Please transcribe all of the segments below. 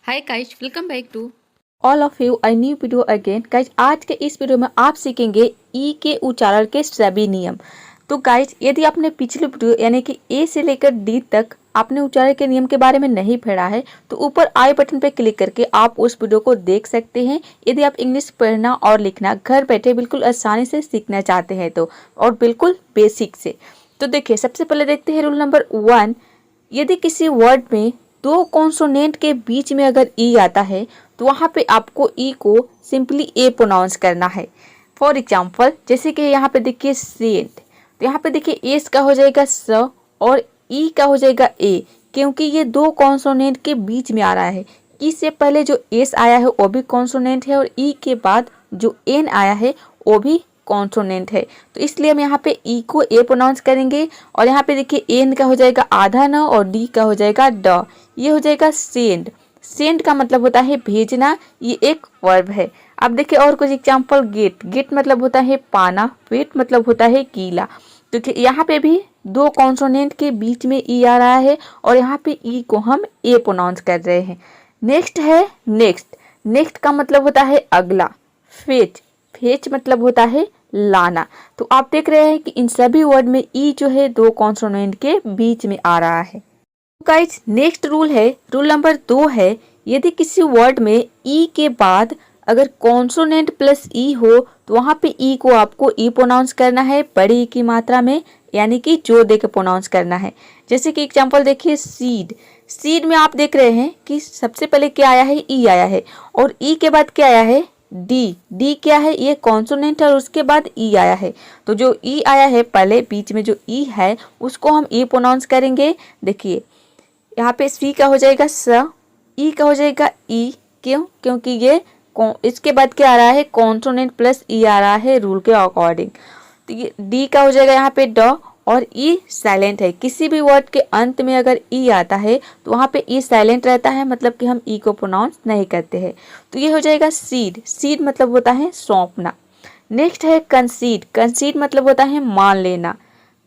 Hi guys, welcome back to all of you I new video again. Guys आज के इस video में आप सीखेंगे ई के उच्चारण के सभी नियम। तो गाइज यदि आपने पिछले वीडियो यानी कि ए से लेकर डी तक आपने उच्चारण के नियम के बारे में नहीं पढ़ा है तो ऊपर आई बटन पर क्लिक करके आप उस वीडियो को देख सकते हैं। यदि आप इंग्लिश पढ़ना और लिखना घर बैठे बिल्कुल आसानी से सीखना चाहते हैं तो, और बिल्कुल बेसिक से। तो देखिए, सबसे पहले देखते हैं रूल नंबर 1। यदि किसी वर्ड में दो कॉन्सोनेंट के बीच में अगर ई आता है तो वहाँ पे आपको ई को सिंपली ए प्रोनाउंस करना है। फॉर एग्जाम्पल, जैसे कि यहाँ पे देखिए सेंट, तो यहाँ पे देखिए एस का हो जाएगा स और ई का हो जाएगा ए, क्योंकि ये दो कॉन्सोनेंट के बीच में आ रहा है। ई से पहले जो एस आया है वो भी कॉन्सोनेंट है और ई के बाद जो एन आया है वो भी कॉन्सोनेंट है, तो इसलिए हम यहाँ पे ई को ए प्रोनाउंस करेंगे। और यहाँ पे देखिए एन का हो जाएगा आधा न और डी का हो जाएगा ड, ये हो जाएगा सेंड। सेंड का मतलब होता है भेजना, ये एक वर्ब है। अब देखिए और कुछ एग्जांपल, गेट, गेट मतलब होता है पाना, वेट मतलब होता है गीला। तो यहाँ पे भी दो कॉन्सोनेंट के बीच में ई आ रहा है और यहाँ पे ई को हम ए प्रोनाउंस कर रहे हैं। नेक्स्ट है नेक्स्ट, नेक्स्ट का मतलब होता है अगला। फेच, फेच मतलब होता है लाना। तो आप देख रहे हैं कि इन सभी वर्ड में ई जो है दो कॉन्सोनेंट के बीच में आ रहा है। गाइज नेक्स्ट रूल है, रूल नंबर 2 है, यदि किसी वर्ड में ई के बाद अगर कॉन्सोनेंट प्लस ई हो तो वहाँ पे ई को आपको ई प्रोनाउंस करना है बड़ी ई की मात्रा में, यानी कि जोर देकर प्रोनाउंस करना है। जैसे कि एग्जांपल देखिए सीड, सीड में आप देख रहे हैं कि सबसे पहले क्या आया है, ई आया है और ई के बाद क्या आया है, डी। डी क्या है, ये कॉन्सोनेंट है और उसके बाद ई आया है। तो जो ई आया है पहले, बीच में जो ई है उसको हम ई प्रोनाउंस करेंगे। देखिए यहाँ पे सी का हो जाएगा स, ई का हो जाएगा ई, क्यों, क्योंकि ये इसके बाद क्या आ रहा है, कॉन्सोनेंट प्लस ई आ रहा है रूल के अकॉर्डिंग। तो ये डी का हो जाएगा यहाँ पे ड और ई साइलेंट है। किसी भी वर्ड के अंत में अगर ई आता है तो वहाँ पे ई साइलेंट रहता है, मतलब कि हम ई को प्रोनाउंस नहीं करते हैं। तो ये हो जाएगा सीड, सीड मतलब होता है सौंपना। नेक्स्ट है कंसीड, कंसीड मतलब होता है मान लेना।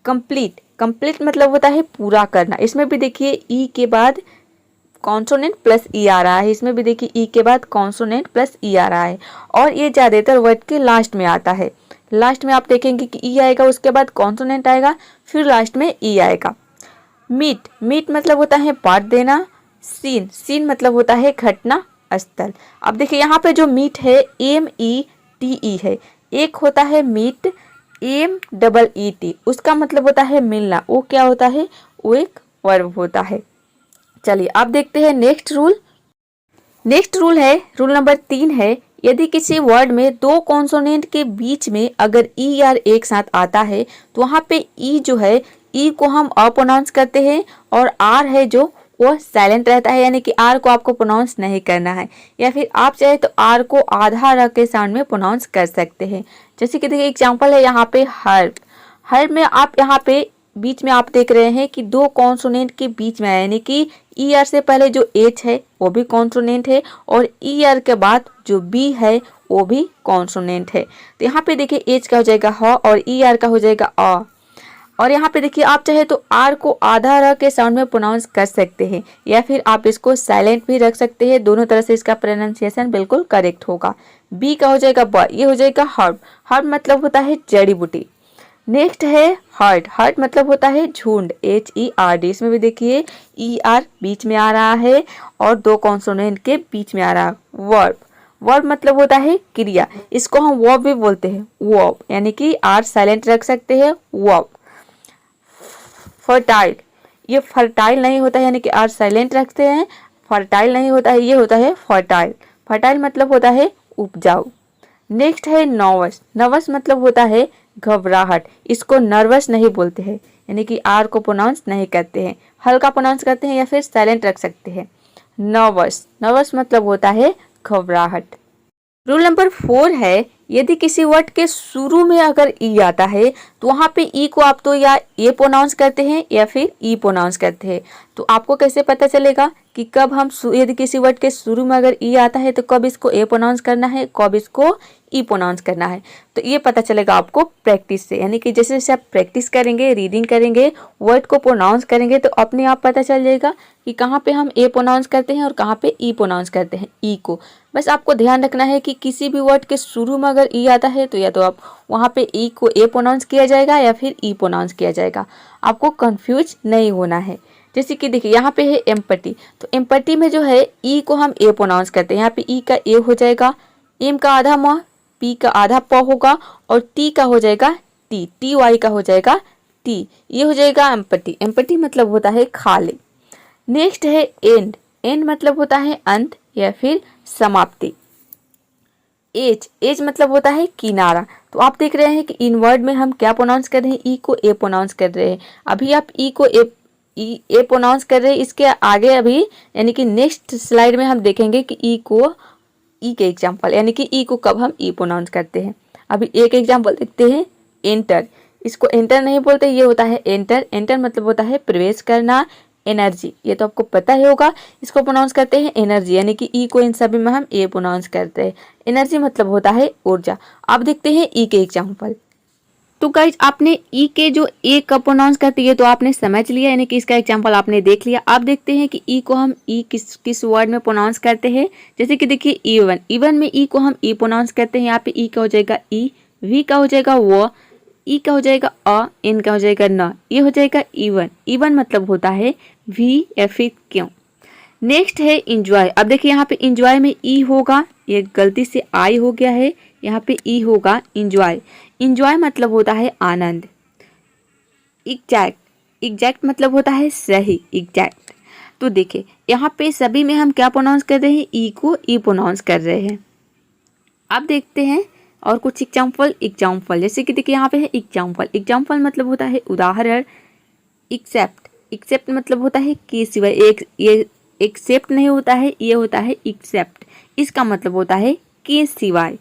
कंप्लीट, कंप्लीट मतलब होता है पूरा करना। इसमें भी देखिए ई के बाद कॉन्सोनेंट प्लस ई आ रहा है, इसमें भी देखिए ई के बाद कॉन्सोनेंट प्लस ई आ रहा है और ये ज़्यादातर वर्ड के लास्ट में आता है। लास्ट में आप देखेंगे कि ई आएगा, उसके बाद कॉन्सोनेंट आएगा, फिर लास्ट में ई आएगा। मीट, मीट मतलब होता है बांट देना। सीन, सीन मतलब होता है घटना स्थल। अब देखिए यहाँ पे जो मीट है एम ई टी ई है, एक होता है meet M double E T, उसका मतलब होता है मिलना, वो क्या होता है, वो एक वर्ब होता है। चलिए अब देखते हैं नेक्स्ट रूल। नेक्स्ट रूल है, रूल नंबर 3 है, यदि किसी वर्ड में दो कॉन्सोनेंट के बीच में अगर ई आर एक साथ आता है तो वहाँ पे ई जो है, ई को हम अ प्रोनाउंस करते हैं और आर है जो वो साइलेंट रहता है, यानी कि आर को आपको प्रोनाउंस नहीं करना है। या फिर आप चाहे तो आर को आधा र के साउंड में प्रोनाउंस कर सकते हैं। जैसे कि देखिए एग्जांपल है यहाँ पे हर्ब, हर्ब में आप यहाँ पे बीच में आप देख रहे हैं कि दो कॉन्सोनेंट के बीच में है, यानी कि ई आर से पहले जो एच है वो भी कॉन्सोनेंट है और ई आर के बाद जो बी है वो भी कॉन्सोनेंट है। तो यहाँ पे देखिए एच का हो जाएगा ह और ई आर का हो जाएगा अ। और यहाँ पे देखिए आप चाहे तो आर को आधा र के साउंड में प्रोनाउंस कर सकते हैं या फिर आप इसको साइलेंट भी रख सकते हैं, दोनों तरह से इसका प्रोनाउंसिएशन बिल्कुल करेक्ट होगा। बी का हो जाएगा ब, ये हो जाएगा हर्ब, हर्ब मतलब होता है जड़ी बूटी। नेक्स्ट है हर्ट, हर्ट मतलब होता है झुंड, एच ई आर डी, इसमें भी देखिए ई आर बीच में आ रहा है और दो कॉन्सोनेंट के बीच में आ रहा है। वर्ब, वर्ब मतलब होता है क्रिया, इसको हम वर्ब भी बोलते हैं, वर्ब, यानी कि आर साइलेंट रख सकते हैं, वर्ब। फर्टाइल, ये फर्टाइल नहीं होता है, यानी कि आर साइलेंट रखते हैं, फर्टाइल नहीं होता है, ये होता है फर्टाइल, फर्टाइल मतलब होता है उपजाऊ। नेक्स्ट है नर्वस, नर्वस मतलब होता है घबराहट, इसको नर्वस नहीं बोलते हैं, यानी कि आर को प्रोनाउंस नहीं करते हैं, हल्का प्रोनाउंस करते हैं या फिर साइलेंट रख सकते हैं। नर्वस, नर्वस मतलब होता है घबराहट। रूल नंबर 4 है, यदि किसी वर्ड के शुरू में अगर ई आता है तो वहाँ पे ई को आप तो या ए प्रोनाउंस करते हैं या फिर ई प्रोनाउंस करते हैं। तो आपको कैसे पता चलेगा कि कब हम यदि किसी वर्ड के शुरू में अगर ई आता है तो कब इसको ए प्रोनाउंस करना है, कब इसको ई प्रोनाउंस करना है। तो ये पता चलेगा आपको प्रैक्टिस से, यानी कि जैसे जैसे आप प्रैक्टिस करेंगे, रीडिंग करेंगे, वर्ड को प्रोनाउंस करेंगे तो अपने आप पता चल जाएगा कि कहाँ पे हम ए प्रोनाउंस करते हैं और कहाँ पे ई प्रोनाउंस करते हैं ई को। बस आपको ध्यान रखना है कि किसी भी वर्ड के शुरू में अगर ई आता है तो या तो आप वहाँ पे ई को ए प्रोनाउंस किया जाएगा या फिर ई प्रोनाउंस किया जाएगा। आपको कंफ्यूज नहीं होना है। जैसे कि देखिए यहाँ पे है एम्पटी, तो एम्पटी में जो है ई को हम ए प्रोनाउंस करते हैं। यहाँ पे ई का ए हो जाएगा, एम का आधा म, पी का आधा प होगा और टी का हो जाएगा टी, टी वाई का हो जाएगा टी। ये हो जाएगा एम्पटी। एम्पटी मतलब होता है खाली। नेक्स्ट है एंड। एंड मतलब होता है अंत या फिर समाप्ति। एज, एज मतलब होता है किनारा। तो आप देख रहे हैं कि इन वर्ड में हम क्या प्रोनाउंस कर रहे हैं, ई को ए प्रोनाउंस कर रहे हैं। अभी आप ई को ए प्रोनाउंस कर रहे हैं, इसके आगे अभी यानी कि नेक्स्ट स्लाइड में हम देखेंगे कि ई को ई के एग्जाम्पल, यानी कि ई को कब हम ई प्रोनाउंस करते हैं। अभी एक एग्जाम्पल देखते हैं, एंटर। इसको एंटर नहीं बोलते, ये होता है एंटर। एंटर मतलब होता है प्रवेश करना। एनर्जी, ये तो आपको पता ही होगा, इसको प्रोनाउंस करते हैं एनर्जी, यानी कि ई को इन सभी में हम ए प्रोनाउंस करते हैं। एनर्जी मतलब होता है ऊर्जा। अब देखते हैं ई के एग्जाम्पल। तो गाइज आपने ई के जो ए कब प्रोनाउंस करती है तो आपने समझ लिया, यानी कि इसका एग्जांपल आपने देख लिया। अब देखते हैं कि ई को हम ई किस वर्ड में प्रोनाउंस करते हैं। जैसे कि देखिए इवन, इवन में ई को हम ई प्रोनाउंस करते हैं। यहाँ पे ई का हो जाएगा ई, वी का हो जाएगा वो, ई का हो जाएगा अ, एन का हो जाएगा न, ये हो जाएगा इवन। इवन मतलब होता है वी या फिर क्यों। नेक्स्ट है इंजॉय। अब देखिए यहाँ पे इंजॉय में ई होगा, ये गलती से आई हो गया है, यहाँ पे ई होगा इंजॉय। इंजॉय मतलब होता है आनंद। एग्जैक्ट, एग्जैक्ट मतलब होता है सही, एग्जैक्ट। तो देखिए यहाँ पे सभी में हम क्या प्रोनाउंस कर रहे हैं, ई को ई प्रोनाउंस कर रहे हैं। अब देखते हैं और कुछ एग्जाम्पल जैसे कि देखिए यहाँ पे है एग्जाम्पल। एग्जाम्पल मतलब होता है उदाहरण। एक्सेप्ट, एक्सेप्ट मतलब होता है के सिवाय। ये एक्सेप्ट नहीं होता है, ये होता है एक्सेप्ट। इसका मतलब होता है के सिवाय।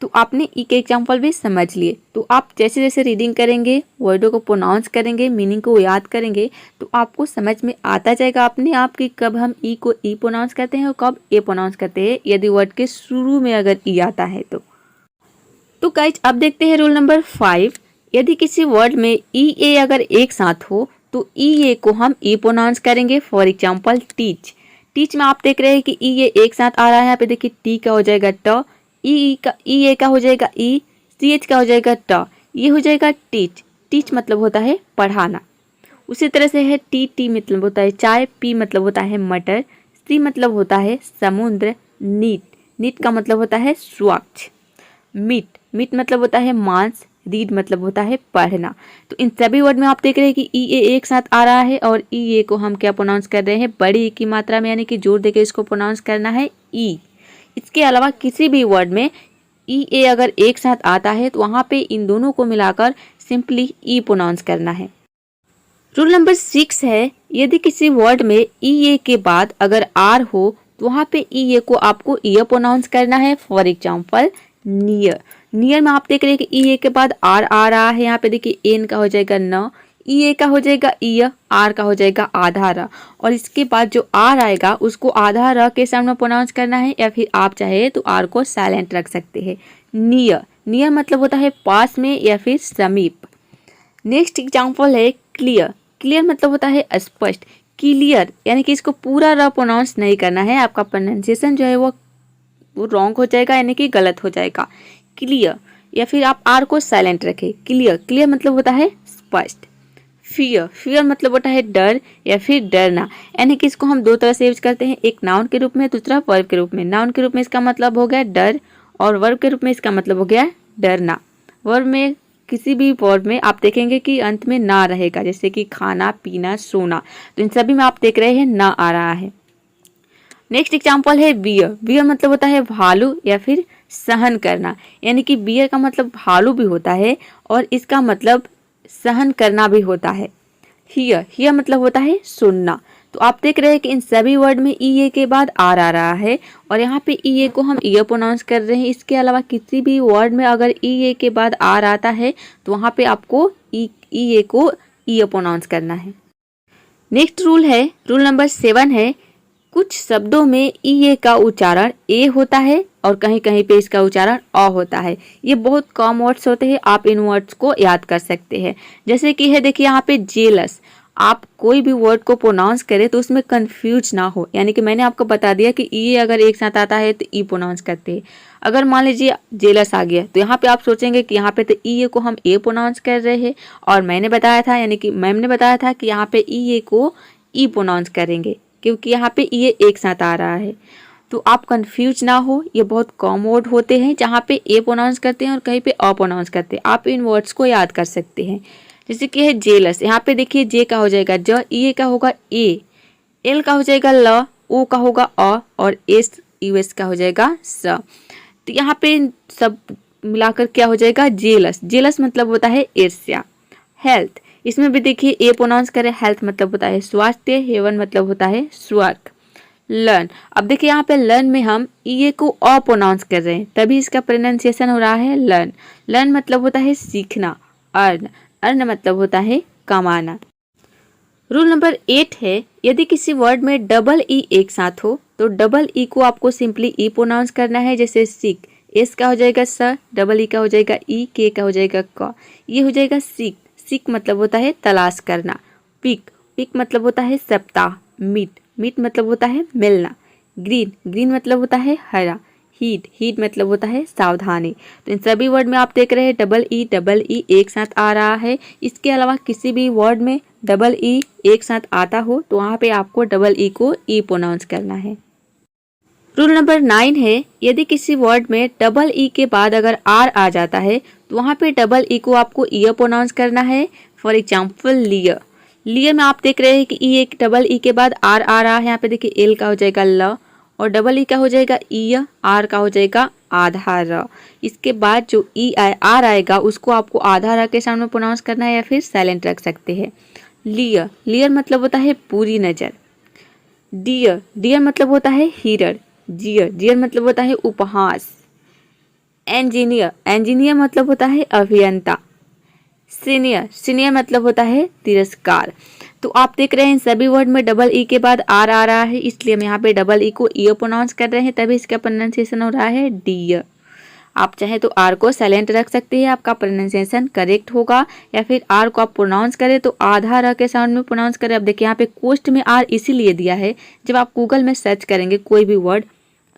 तो आपने ई के एग्जाम्पल भी समझ लिए। तो आप जैसे जैसे रीडिंग करेंगे, वर्डों को प्रोनाउंस करेंगे, मीनिंग को याद करेंगे तो आपको समझ में आता जाएगा अपने आप कि कब हम ई को ई प्रोनाउंस करते हैं और कब ए प्रोनाउंस करते हैं, यदि वर्ड के शुरू में अगर ई आता है तो गाइज अब देखते हैं रूल नंबर 5। यदि किसी वर्ड में ई ए अगर एक साथ हो तो ई ए को हम ई प्रोनाउंस करेंगे। For example teach. टीच में आप देख रहे हैं कि ई ए एक साथ आ रहा है। यहाँ पे देखिए टी का हो जाएगा ट, ई ए का हो जाएगा ई, सी एच का हो जाएगा ट, ये हो जाएगा टीच। टीच मतलब होता है पढ़ाना। उसी तरह से है टी, टी मतलब होता है चाय, पी मतलब होता है मटर, सी मतलब होता है समुद्र, नीट, नीट का मतलब होता है स्वच्छ, मीट, मीट मतलब होता है मांस, रीड मतलब होता है पढ़ना। तो इन सभी वर्ड में आप देख रहे हैं कि ई ए एक साथ आ रहा है और ई ए को हम क्या प्रोनाउंस कर रहे हैं, बड़ी ई की मात्रा में, यानी कि जोर देकर इसको प्रोनाउंस करना है ई। इसके अलावा किसी भी वर्ड में ई ए अगर एक साथ आता है तो वहाँ पे इन दोनों को मिलाकर सिंपली ई प्रोनाउंस करना है। रूल नंबर 6 है, यदि किसी वर्ड में ई ए के बाद अगर आर हो तो वहाँ पे ई ए को आपको ईयर प्रोनाउंस करना है। For example near. नियर में आप देख रहे हैं कि ई ए के बाद आर आ रहा है। यहाँ पे देखिए एन का हो जाएगा न, ई ए का हो जाएगा ईयर, आर का हो जाएगा आधा र, और इसके बाद जो आर आएगा उसको आधा र के सामने प्रोनाउंस करना है, या फिर आप चाहे तो आर को साइलेंट रख सकते हैं। नियर, नियर मतलब होता है पास में या फिर समीप। नेक्स्ट एग्जाम्पल है क्लियर। क्लियर मतलब होता है स्पष्ट। क्लियर यानी कि इसको पूरा र प्रोनाउंस नहीं करना है, आपका प्रोनाउंसिएशन जो है वो रॉन्ग हो जाएगा, यानी कि गलत हो जाएगा। क्लियर, या फिर आप आर को साइलेंट रखें। क्लियर, क्लियर मतलब होता है स्पष्ट। फियर, फियर मतलब होता है डर या फिर डरना, यानी कि इसको हम दो तरह से यूज करते हैं, एक नाउन के रूप में, दूसरा वर्ब के रूप में। नाउन के रूप में इसका मतलब हो गया डर और वर्ब के रूप में इसका मतलब हो गया डरना। वर्ब में किसी भी वर्ब में आप देखेंगे कि अंत में ना रहेगा, जैसे कि खाना, पीना, सोना, तो इन सभी में आप देख रहे हैं ना आ रहा है। नेक्स्ट एग्जाम्पल है बियर। बियर मतलब होता है भालू या फिर सहन करना, यानी कि बियर का मतलब भालू भी होता है और इसका मतलब सहन करना भी होता है। हियर, हियर मतलब होता है सुनना। तो आप देख रहे हैं कि इन सभी वर्ड में ई ए के बाद आर आ रहा है और यहाँ पे ई ए को हम ईयर प्रोनाउंस कर रहे हैं। इसके अलावा किसी भी वर्ड में अगर ई ए के बाद आर आता है तो वहाँ पे आपको ई ए को ईयर प्रोनाउंस करना है। नेक्स्ट रूल है, रूल नंबर 7 है, कुछ शब्दों में ई ए का उच्चारण ए होता है और कहीं कहीं पे इसका उच्चारण अ होता है। ये बहुत कॉमन वर्ड्स होते हैं, आप इन वर्ड्स को याद कर सकते हैं। जैसे कि है देखिए यहाँ पे जेलस, आप कोई भी वर्ड को प्रोनाउंस करें तो उसमें कंफ्यूज ना हो, यानी कि मैंने आपको बता दिया कि ई अगर एक साथ आता है तो ई प्रोनाउंस करते हैं। अगर मान लीजिए जेलस आ गया तो यहाँ पे आप सोचेंगे कि यहाँ पे तो ई ए को हम ए प्रोनाउंस कर रहे हैं और मैंने बताया था, यानी कि मैम ने बताया था कि यहाँ पे ई ए को ई प्रोनाउंस करेंगे क्योंकि यहाँ पे ई ए एक साथ आ रहा है। तो आप कंफ्यूज ना हो, ये बहुत कॉमन वर्ड होते हैं जहाँ पे ए प्रोनाउंस करते हैं और कहीं पे अ प्रोनाउंस करते हैं। आप इन वर्ड्स को याद कर सकते हैं। जैसे कि है जेलस, यहाँ पे देखिए जे का हो जाएगा ज, ई ए का होगा ए, एल का हो जाएगा ल, ओ का होगा अ और एस यू एस का हो जाएगा स। तो यहाँ पे सब मिलाकर क्या हो जाएगा जेलस। जेलस मतलब होता है ईर्ष्या। हेल्थ, इसमें भी देखिए ए प्रोनाउंस करें, हेल्थ मतलब होता है स्वास्थ्य, हेवन मतलब होता है स्वर्ग। लर्न, अब देखिए यहाँ पे लर्न में हम ई ए को अ प्रोनाउंस कर रहे हैं तभी इसका प्रोनाउंसिएशन हो रहा है लर्न। लर्न मतलब होता है सीखना। अर्न, अर्न मतलब होता है कमाना। रूल नंबर 8 है, यदि किसी वर्ड में डबल ई एक साथ हो तो डबल ई को आपको सिंपली ई प्रोनाउंस करना है। जैसे सीख, एस का हो जाएगा स, डबल ई का हो जाएगा ई, के का हो जाएगा क, ये हो जाएगा सीख। सीख मतलब होता है तलाश करना। पिक, पिक मतलब होता है सप्ताह। मीट, मीट मतलब होता है मिलना। ग्रीन, ग्रीन मतलब होता है हरा। हीट, हीट मतलब होता है सावधानी। तो इन सभी वर्ड में आप देख रहे हैं डबल ई एक साथ आ रहा है। इसके अलावा किसी भी वर्ड में डबल ई एक साथ आता हो तो वहाँ पे आपको डबल ई को ई प्रोनाउंस करना है। रूल नंबर 9 है, यदि किसी वर्ड में डबल ई के बाद अगर आर आ जाता है तो वहाँ पे डबल ई को आपको ईयर प्रोनाउंस करना है। फॉर एग्जाम्पल लियर, लियर में आप देख रहे हैं कि ई एक डबल ई के बाद आर आ रहा है। यहाँ पे देखिए एल का हो जाएगा ल और डबल ई का हो जाएगा ई, आर का हो जाएगा आधा र। इसके बाद जो ई आर आएगा उसको आपको आधा र के सामने प्रोनाउंस करना है या फिर साइलेंट रख सकते हैं। लियर, लियर मतलब होता है पूरी नज़र। डियर, डियर मतलब होता है हिरण। जियर, जियर मतलब होता है उपहास। इंजीनियर, इंजीनियर मतलब होता है अभियंता। सीनियर, सीनियर मतलब होता है तिरस्कार। तो आप देख रहे हैं इन सभी वर्ड में डबल ई के बाद आर आ रहा है, इसलिए हम यहाँ पे डबल ई को ईयर प्रोनाउंस कर रहे हैं तभी इसका प्रोनाउंसिएशन हो रहा है डियर। आप चाहे तो आर को साइलेंट रख सकते हैं, आपका प्रोनाउंसिएशन करेक्ट होगा, या फिर आर को आप प्रोनाउंस करें तो आधा र के साउंड में प्रोनाउंस करें। अब देखिए यहाँ पे कोस्ट में आर इसीलिए दिया है, जब आप गूगल में सर्च करेंगे कोई भी वर्ड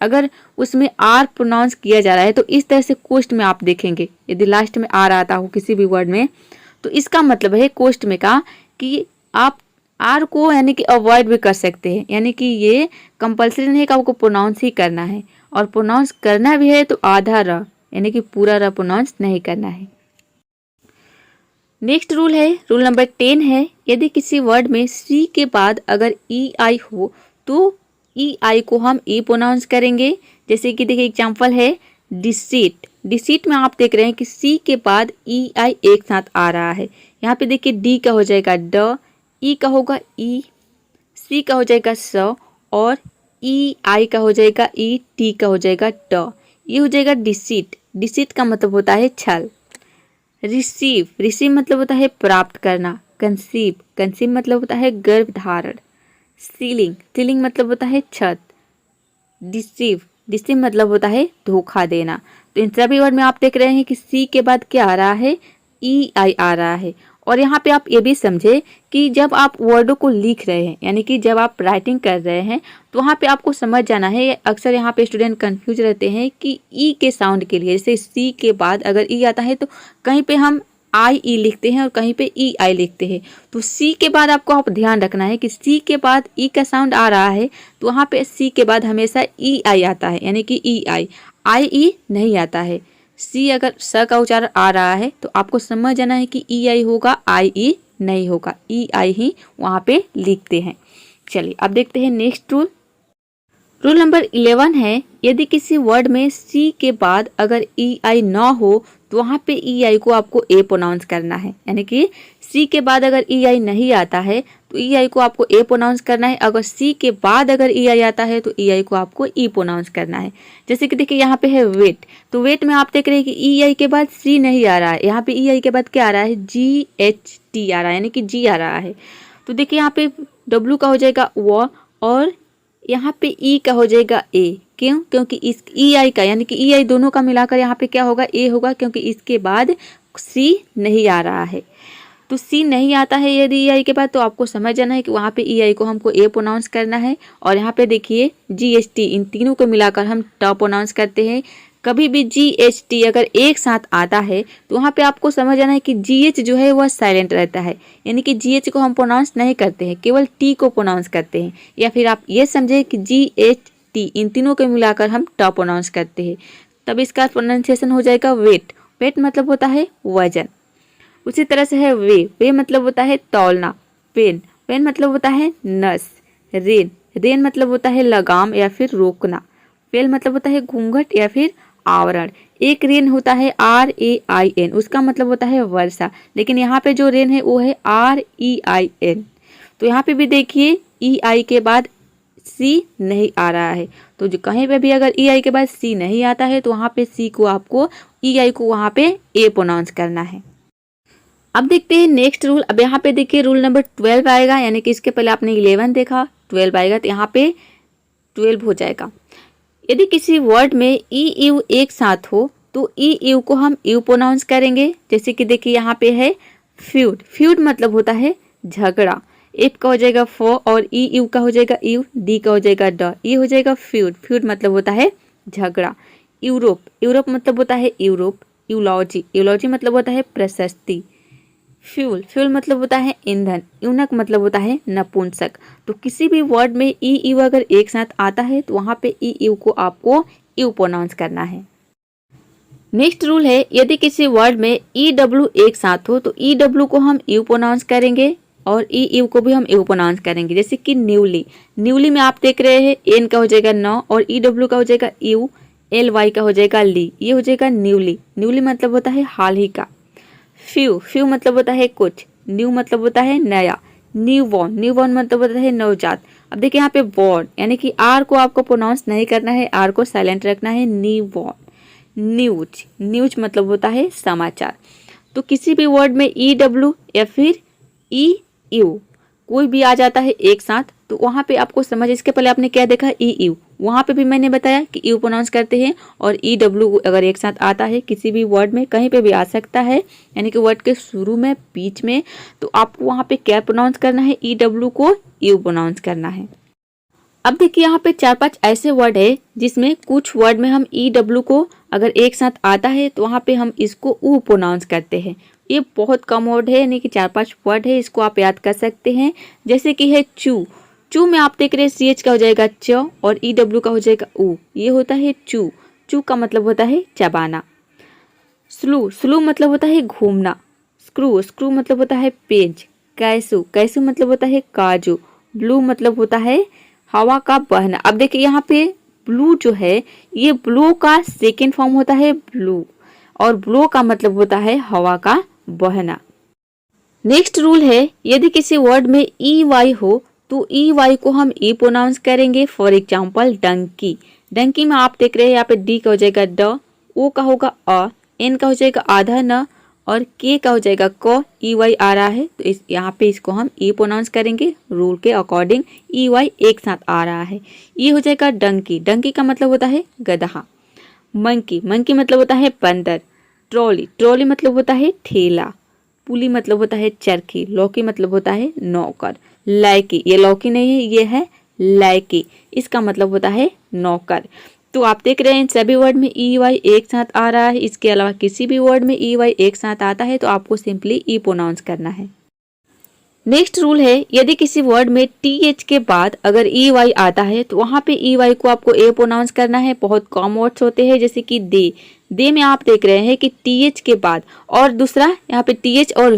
अगर उसमें आर प्रोनाउंस किया जा रहा है तो इस तरह से कोस्ट में आप देखेंगे यदि लास्ट में आर आता हो किसी भी वर्ड में तो इसका मतलब है कोस्ट में का कि आप आर को यानी कि अवॉइड भी कर सकते हैं, यानी कि ये कंपल्सरी नहीं है कि आपको प्रोनाउंस ही करना है, और प्रोनाउंस करना भी है तो आधा र यानी कि पूरा र प्रोनाउंस नहीं करना है। नेक्स्ट रूल है, रूल नंबर 10 है, यदि किसी वर्ड में सी के बाद अगर ई आई हो तो ई आई को हम ई प्रोनाउंस करेंगे। जैसे कि देखिए एग्जांपल है डिसीट, डिसीट में आप देख रहे हैं कि सी के बाद ई आई एक साथ आ रहा है। यहाँ पे देखिए डी का हो जाएगा ड, ई का होगा ई, सी का हो जाएगा स और ई आई का हो जाएगा ई, टी का हो जाएगा ट, ये हो जाएगा डिसीट। डिसीट का मतलब होता है छल। रिसीव, रिसीव मतलब होता है प्राप्त करना। कंसीव, कंसीव मतलब होता है गर्भ धारण। सीलिंग, सीलिंग मतलब होता है छत। डिसीव, डिसीव मतलब होता है धोखा देना। तो इन सभी वर्ड में आप देख रहे हैं कि सी के बाद क्या आ रहा है, ई आई आ रहा है। और यहाँ पे आप ये भी समझे कि जब आप वर्डों को लिख रहे हैं यानी कि जब आप राइटिंग कर रहे हैं तो वहाँ पे आपको समझ जाना है। अक्सर यहाँ पे स्टूडेंट कंफ्यूज रहते हैं कि ई के साउंड के लिए, जैसे सी के बाद अगर ई आता है तो कहीं पे हम आई ई लिखते हैं और कहीं पे ई आई लिखते हैं। तो सी के बाद आपको आप ध्यान रखना है कि सी के बाद ई का साउंड आ रहा है तो वहाँ पे सी के बाद हमेशा ई आई आता है, यानी कि ई आई ई नहीं आता है। सी अगर स का उच्चारण आ रहा है तो आपको समझ जाना है कि ई आई होगा, आई ई नहीं होगा, ई आई ही वहाँ पे लिखते हैं। चलिए अब देखते हैं नेक्स्ट रूल। रूल नंबर 11 है, यदि किसी वर्ड में सी के बाद अगर ई आई ना हो तो वहाँ पे ई आई को आपको ए प्रोनाउंस करना है, यानी कि सी के बाद अगर ई आई नहीं आता है तो ई आई को आपको ए प्रोनाउंस करना है। अगर सी के बाद अगर ई आई आता है तो ई आई को आपको ई प्रोनाउंस करना है। जैसे कि देखिए यहाँ पे है वेट, तो वेट में आप देख रहे हैं कि ई आई के बाद सी नहीं आ रहा है, यहाँ पे ई आई के बाद क्या आ रहा है, जी एच टी आ रहा है, यानी कि जी आ रहा है। तो देखिए यहाँ पे डब्ल्यू का हो जाएगा व, और यहाँ पे ई का हो जाएगा ए। क्यों? क्योंकि इस ई आई का यानी कि ई आई दोनों का मिलाकर यहाँ पे क्या होगा, ए होगा, क्योंकि इसके बाद सी नहीं आ रहा है। तो सी नहीं आता है यदि ई आई के बाद, तो आपको समझ जाना है कि वहाँ पे ई आई को हमको ए प्रोनाउंस करना है। और यहाँ पे देखिए जी एच टी, इन तीनों को मिलाकर हम ट प्रोनाउंस करते हैं। कभी भी जी एच टी अगर एक साथ आता है तो वहाँ पे आपको समझ आना है कि जी एच जो है वह साइलेंट रहता है, यानी कि जी एच को हम प्रोनाउंस नहीं करते हैं, केवल टी को प्रोनाउंस करते हैं। या फिर आप ये समझे कि जी एच टी, इन तीनों को मिलाकर हम ट प्रोनाउंस करते हैं, तब इसका प्रोनाउंसिएशन हो जाएगा वेट। वेट मतलब होता है वजन। उसी तरह से है वे मतलब होता है तौलना। पेन, पेन मतलब होता है नस। रेन, रेन मतलब होता है लगाम या फिर रोकना। फेल मतलब होता है घूंघट या फिर आवरण। एक रेन होता है RAIN, उसका मतलब होता है वर्षा, लेकिन यहाँ पे जो रेन है वो है REIN। तो यहाँ पे भी देखिए ई आई के बाद सी नहीं आ रहा है, तो जो कहीं पे भी अगर ई आई के बाद सी नहीं आता है तो वहाँ पे सी को आपको ई आई को वहाँ पे ए प्रोनाउंस करना है। अब देखते हैं नेक्स्ट रूल। अब यहाँ पे देखिए रूल नंबर 12 आएगा, यानी कि इसके पहले आपने 11 देखा, 12 आएगा तो यहाँ पे 12 हो जाएगा। यदि किसी वर्ड में ई यू एक साथ हो तो ई यू को हम यू प्रोनाउंस करेंगे। जैसे कि देखिए यहाँ पे है फ्यूड, फ्यूड मतलब होता है झगड़ा। एफ का हो जाएगा फो और ई यू का हो जाएगा यू, डी का हो जाएगा ड, ये हो जाएगा फ्यूड। फ्यूड मतलब होता है झगड़ा। यूरोप, यूरोप मतलब होता है यूरोप। यूलॉजी, यूलॉजी मतलब होता है प्रशस्ति। फ्यूल, फ्यूल मतलब होता है ईंधन। यूनक मतलब होता है नपुंसक। तो किसी भी वर्ड में ई यू अगर एक साथ आता है तो वहाँ पे ई यू को आपको यू प्रोनाउंस करना है। नेक्स्ट रूल है, यदि किसी वर्ड में ई डब्ल्यू एक साथ हो तो ई डब्ल्यू को हम यू प्रोनाउंस करेंगे और ई यू को भी हम यू प्रोनाउंस करेंगे। जैसे कि न्यूली, न्यूली में आप देख रहे हैं एन का हो जाएगा न और ई डब्ल्यू का हो जाएगा यू, एल वाई का हो जाएगा ली, ये हो जाएगा न्यूली। न्यूली मतलब होता है हाल ही का। फ्यू, फ्यू मतलब होता है कुछ। न्यू मतलब होता है नया। न्यू बॉर्न, न्यू बॉर्न मतलब होता है नवजात। अब देखिए यहाँ पे बॉर्न, यानी कि आर को आपको प्रोनाउंस नहीं करना है, आर को साइलेंट रखना है। New born. न्यूज, न्यूज मतलब होता है समाचार। तो किसी भी वर्ड में ई डब्ल्यू या फिर ई यू कोई भी आ जाता है एक साथ तो वहाँ पे आपको समझ, इसके पहले आपने क्या देखा ई यू, वहाँ पे भी मैंने बताया कि यू प्रोनाउंस करते हैं। और ई डब्ल्यू अगर एक साथ आता है किसी भी वर्ड में, कहीं पे भी आ सकता है, यानी कि वर्ड के शुरू में, बीच में, तो आपको वहाँ पे क्या प्रोनाउंस करना है, ई डब्ल्यू को यू प्रोनाउंस करना है। अब देखिए यहाँ पे 4-5 ऐसे वर्ड है जिसमें कुछ वर्ड में हम ई डब्ल्यू को अगर एक साथ आता है तो वहाँ पे हम इसको ऊ प्रोनाउंस करते हैं। ये बहुत कम वर्ड है, यानी कि 4-5 वर्ड है, इसको आप याद कर सकते हैं। जैसे कि है चू, चू में आप देख रहे हैं सी एच का हो जाएगा च और ई डब्ल्यू का हो जाएगा ऊ, ये होता है चू। चू का मतलब होता है चबाना। स्लू, स्लू मतलब होता है घूमना। स्क्रू, स्क्रू मतलब होता है पेज। कैसू, कैसू मतलब होता है काजू। ब्लू मतलब होता है हवा का बहना। अब देखिए यहाँ पे ब्लू जो है ये ब्लो का सेकेंड फॉर्म होता है ब्लू, और ब्लो का मतलब होता है हवा का बहना। नेक्स्ट रूल है, यदि किसी वर्ड में ई वाई हो तो ई वाई को हम ई प्रोनाउंस करेंगे। फॉर एग्जाम्पल डंकी, डंकी में आप देख रहे हैं यहाँ पे डी का हो जाएगा ड, ओ का होगा अ, एन का हो जाएगा आधा न और के का हो जाएगा क, ई वाई आ रहा है तो इस यहाँ पे इसको हम ई प्रोनाउंस करेंगे रूल के अकॉर्डिंग। ई वाई एक साथ आ रहा है, ये हो जाएगा डंकी। डंकी का मतलब होता है गधा। मंकी, मंकी मतलब होता है बंदर। ट्रॉली, ट्रॉली मतलब होता है ठेला। पुली मतलब होता है चरखी। लौकी मतलब होता है नौकर। लायकी, ये लौकी नहीं है, ये है लायकी, इसका मतलब होता है नौकर। तो आप देख रहे हैं सभी वर्ड में ई वाई एक साथ आ रहा है। इसके अलावा किसी भी वर्ड में ई वाई एक साथ आता है तो आपको सिंपली ई प्रोनाउंस करना है। नेक्स्ट रूल है, यदि किसी वर्ड में टी एच के बाद अगर ई वाई आता है तो वहाँ पे ई वाई को आपको ए प्रोनाउंस करना है। बहुत कम वर्ड्स होते हैं जैसे कि दे, दे में आप देख रहे हैं कि टी एच के बाद, और दूसरा यहाँ पे टी एच और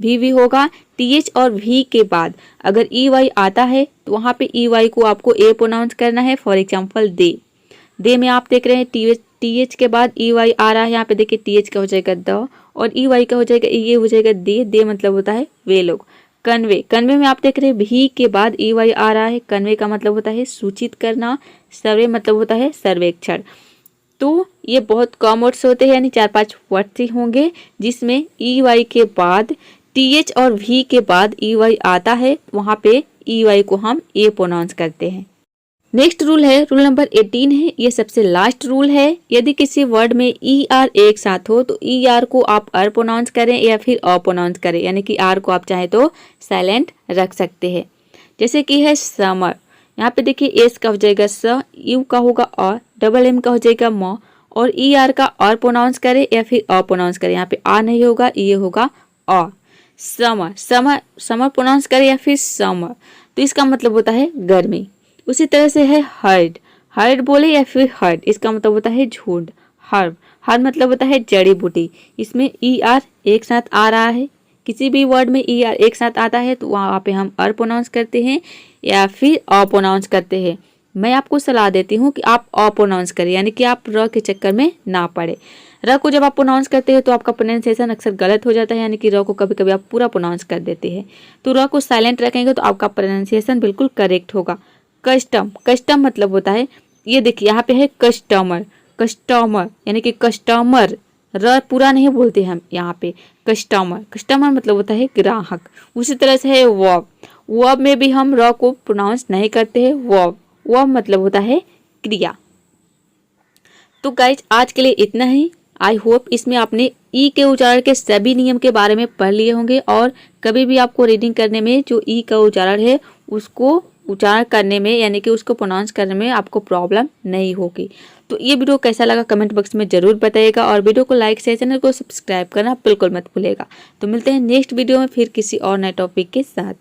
भी होगा। टी एच और वी के बाद अगर ई वाई आता है तो वहाँ पे ई वाई को आपको ए प्रोनाउंस करना है। फॉर एग्जाम्पल दे, दे में आप देख रहे हैं टी एच के बाद ई वाई आ रहा है। यहाँ पे देखिए टी एच का हो जाएगा द और ई वाई का हो जाएगा, ये हो जाएगा दे, दे मतलब होता है वे लोग। कन्वे, कन्वे में आप देख रहे हैं भी के बाद EY आ रहा है। कन्वे का मतलब होता है सूचित करना, सर्वे मतलब होता है सर्वेक्षण। तो ये बहुत कम वर्ड्स होते हैं, यानी 4-5 वर्ड्स ही होंगे जिसमें EY के बाद TH और V के बाद EY आता है, वहाँ पे EY को हम ए प्रोनाउंस करते हैं। नेक्स्ट रूल है, रूल नंबर 18 है, ये सबसे लास्ट रूल है। यदि किसी वर्ड में ER एक साथ हो तो ER को आप अर प्रोनाउंस करें या फिर अ प्रोनाउंस करें, यानी कि आर को आप चाहे तो साइलेंट रख सकते हैं। जैसे कि है समर, यहाँ पे देखिए एस का हो जाएगा स, यू का होगा अ, डबल एम का हो जाएगा म, और ER का अर प्रोनाउंस करें या फिर अ प्रोनाउंस करें, यहाँ पे आ नहीं होगा, ये होगा अ। समर, समर समर प्रोनाउंस करें या फिर समर, तो इसका मतलब होता है गर्मी। उसी तरह से है हर्ड, हर्ड बोले या फिर हर्ड, इसका मतलब होता है झुंड। हर्ब, हर्ब मतलब होता है जड़ी बूटी, इसमें ER एक साथ आ रहा है। किसी भी वर्ड में ER एक साथ आता है तो वहाँ पे हम अर प्रोनाउंस करते हैं या फिर अ प्रोनाउंस करते हैं। मैं आपको सलाह देती हूँ कि आप अ प्रोनाउंस करें, यानी कि आप र के चक्कर में ना पड़े। र को जब आप प्रोनाउंस करते हैं तो आपका प्रोनाउंसिएशन अक्सर गलत हो जाता है, यानी कि र को कभी कभी आप पूरा प्रोनाउंस कर देते हैं। तो र को साइलेंट रखेंगे तो आपका प्रोनाउंसिएशन बिल्कुल करेक्ट होगा। कस्टम, कस्टम मतलब होता है, ये देखिए यहाँ पे है कस्टमर, कस्टमर यानी कि कस्टमर, र पूरा नहीं बोलते हम यहाँ पे। कस्टमर, कस्टमर मतलब होता है ग्राहक। उसी तरह से है वर्ब, वर्ब में भी हम र को प्रोनाउंस नहीं करते हैं। वर्ब, वर्ब मतलब होता है क्रिया। तो गाइज आज के लिए इतना ही। आई होप इसमें आपने ई के उच्चारण के सभी नियम के बारे में पढ़ लिए होंगे और कभी भी आपको रीडिंग करने में जो ई का उच्चारण है उसको उच्चारण करने में, यानी कि उसको प्रोनाउंस करने में आपको प्रॉब्लम नहीं होगी। तो ये वीडियो कैसा लगा कमेंट बॉक्स में जरूर बताइएगा और वीडियो को लाइक शेयर, चैनल को सब्सक्राइब करना बिल्कुल मत भूलिएगा। तो मिलते हैं नेक्स्ट वीडियो में फिर किसी और नए टॉपिक के साथ।